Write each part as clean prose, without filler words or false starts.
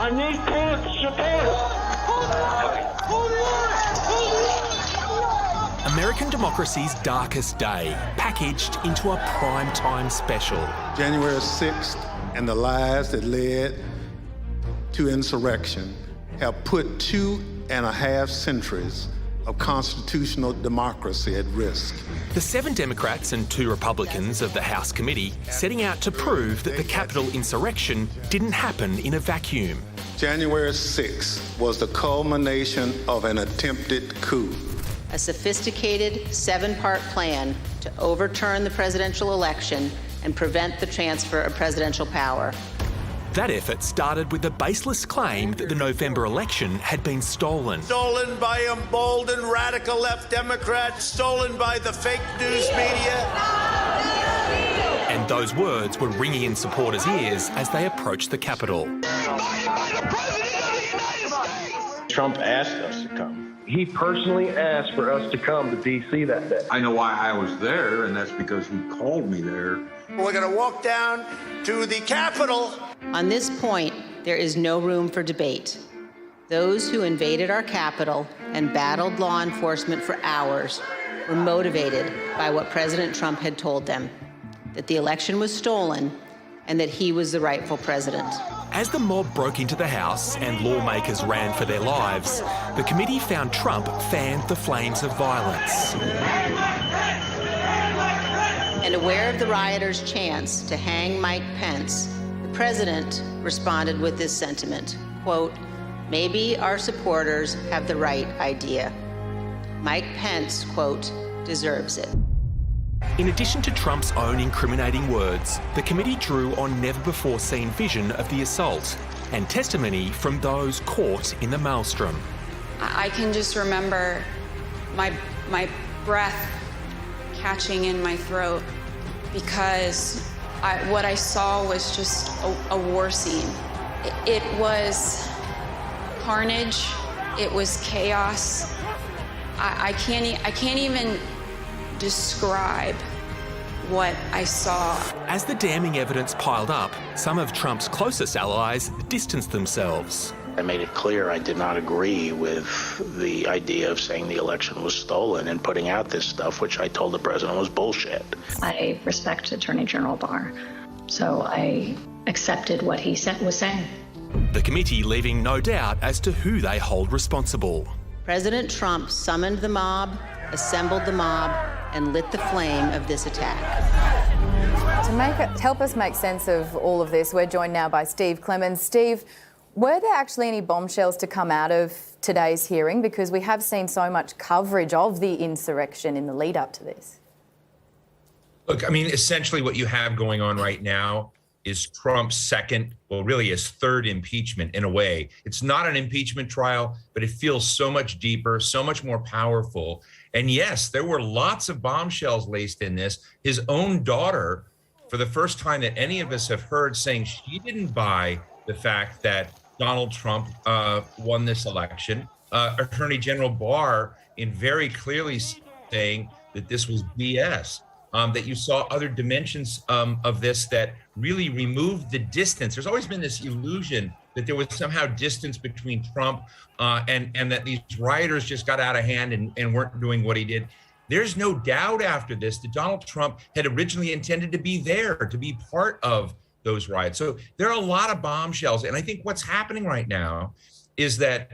I need court support. American democracy's darkest day, packaged into a prime-time special. January 6th and the lies that led to insurrection have put 2.5 centuries of constitutional democracy at risk. The 7 Democrats and 2 Republicans of the House committee setting out to prove that the Capitol insurrection didn't happen in a vacuum. January 6th was the culmination of an attempted coup. A sophisticated 7-part plan to overturn the presidential election and prevent the transfer of presidential power. That effort started with the baseless claim that the November election had been stolen. Stolen by emboldened radical left Democrats, stolen by the fake news media. And those words were ringing in supporters' ears as they approached the Capitol. Trump asked us to come. He personally asked for us to come to D.C. that day. I know why I was there, and that's because he called me there. We're going to walk down to the Capitol. On this point, there is no room for debate. Those who invaded our Capitol and battled law enforcement for hours were motivated by what President Trump had told them, that the election was stolen and that he was the rightful president. As the mob broke into the House and lawmakers ran for their lives, the committee found Trump fanned the flames of violence. And aware of the rioters' chance to hang Mike Pence, the president responded with this sentiment, quote, "Maybe our supporters have the right idea. Mike Pence, quote, deserves it." In addition to Trump's own incriminating words, the committee drew on never-before-seen vision of the assault and testimony from those caught in the maelstrom. I can just remember my breath catching in my throat because what I saw was just a war scene. It was carnage. It was chaos. I can't even describe what I saw. As the damning evidence piled up, some of Trump's closest allies distanced themselves. I made it clear I did not agree with the idea of saying the election was stolen and putting out this stuff, which I told the president was bullshit. I respect Attorney General Barr, so I accepted what he was saying. The committee leaving no doubt as to who they hold responsible. President Trump summoned the mob, assembled the mob, and lit the flame of this attack. To help us make sense of all of this, we're joined now by Steve Clemens. Steve, were there actually any bombshells to come out of today's hearing? Because we have seen so much coverage of the insurrection in the lead up to this. Look, I mean, essentially what you have going on right now is Trump's second, well, really his third impeachment in a way. It's not an impeachment trial, but it feels so much deeper, so much more powerful. And yes, there were lots of bombshells laced in this. His own daughter, for the first time that any of us have heard, saying she didn't buy the fact that Donald Trump won this election. Attorney General Barr in very clearly saying that this was BS. That you saw other dimensions of this that really removed the distance. There's always been this illusion that there was somehow distance between Trump and that these rioters just got out of hand and weren't doing what he did. There's no doubt after this that Donald Trump had originally intended to be there, to be part of those riots. So there are a lot of bombshells. And I think what's happening right now is that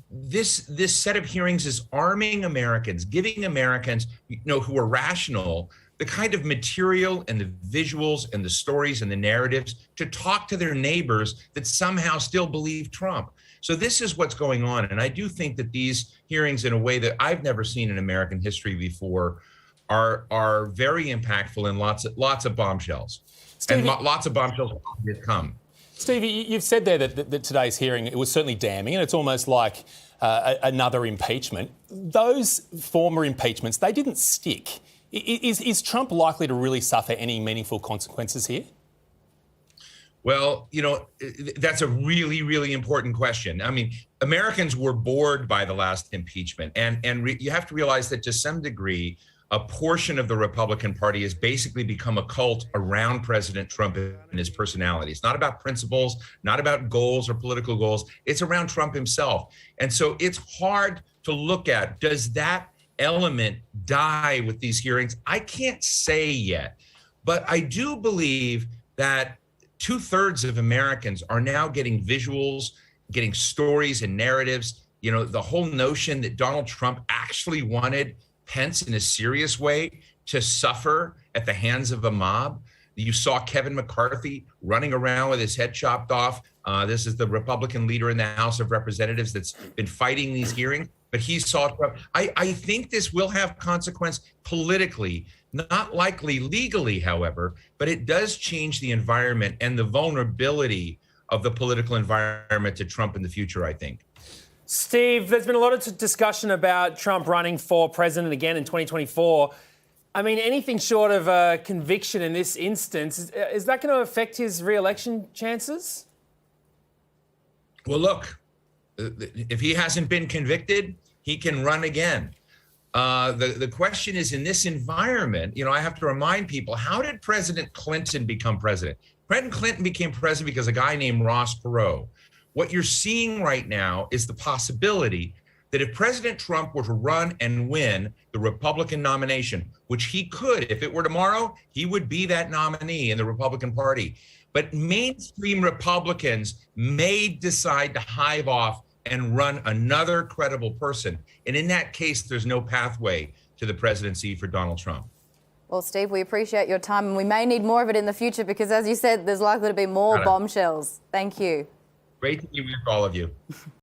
this set of hearings is arming Americans, giving Americans, who are rational, the kind of material and the visuals and the stories and the narratives to talk to their neighbors that somehow still believe Trump. So this is what's going on. And I do think that these hearings, in a way that I've never seen in American history before, are very impactful and lots of bombshells. Steve, and lots of bombshells have come. Steve, you've said there that today's hearing, it was certainly damning, and it's almost like another impeachment. Those former impeachments, they didn't stick. Is Trump likely to really suffer any meaningful consequences here? Well, that's a really, really important question. I mean, Americans were bored by the last impeachment, and you have to realize that to some degree, a portion of the Republican Party has basically become a cult around President Trump and his personality. It's not about principles, not about goals or political goals. It's around Trump himself. And so it's hard to look at, does that element die with these hearings? I can't say yet, but I do believe that 2/3 of Americans are now getting visuals, getting stories and narratives. You know, the whole notion that Donald Trump actually wanted Pence in a serious way to suffer at the hands of a mob. You saw Kevin McCarthy running around with his head chopped off. This is the Republican leader in the House of Representatives that's been fighting these hearings, but he saw Trump. I think this will have consequence politically, not likely legally, however, but it does change the environment and the vulnerability of the political environment to Trump in the future, I think. Steve, there's been a lot of discussion about Trump running for president again in 2024. I mean, anything short of a conviction in this instance, is that going to affect his re-election chances? Well, look, if he hasn't been convicted, he can run again. The question is, in this environment, you know, I have to remind people, how did President Clinton become president? President Clinton became president because a guy named Ross Perot. What you're seeing right now is the possibility that if President Trump were to run and win the Republican nomination, which he could, if it were tomorrow, he would be that nominee in the Republican Party. But mainstream Republicans may decide to hive off and run another credible person. And in that case, there's no pathway to the presidency for Donald Trump. Well, Steve, we appreciate your time, and we may need more of it in the future because, as you said, there's likely to be more bombshells. Thank you. Great to be with all of you.